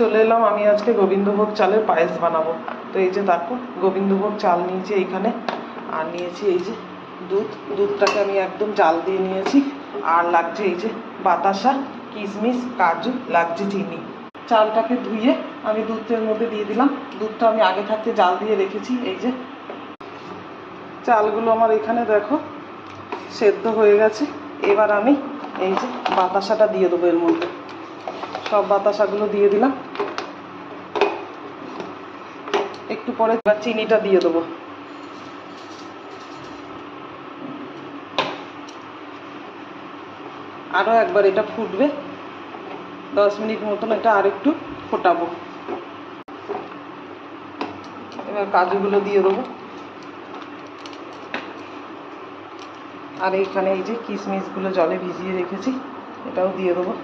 চলে এলাম আমি আজকে গোবিন্দভোগ চালের পায়েস বানাবো। তো এই যে দেখো গোবিন্দভোগ চাল নিয়েছি এইখানে, আর নিয়েছি এই যে দুধটাকে আমি একদম জাল দিয়ে নিয়েছি, আর লাগছে এই যে বাতাসা, কিশমিশ, কাজু, লাগছে চিনি। চালটাকে ধুয়ে আমি দুধের মধ্যে দিয়ে দিলাম। দুধটা আমি আগে থাকতে জাল দিয়ে রেখেছি। এই যে চালগুলো আমার এখানে দেখো সেদ্ধ হয়ে গেছে। এবার আমি এই যে বাতাসাটা দিয়ে দেবো এর মধ্যে। সব বাতাসাগুলো দিয়ে দিলাম। একটু পরে এবার চিনিটা দিয়ে দেবো। আরও একবার এটা ফুটবে, 10 মিনিট মতন এটা আর একটু ফোটাবো। এবার কাজুগুলো দিয়ে দেবো, আর এইখানে এই যে কিশমিশগুলো জলে ভিজিয়ে রেখেছি এটাও দিয়ে দেবো।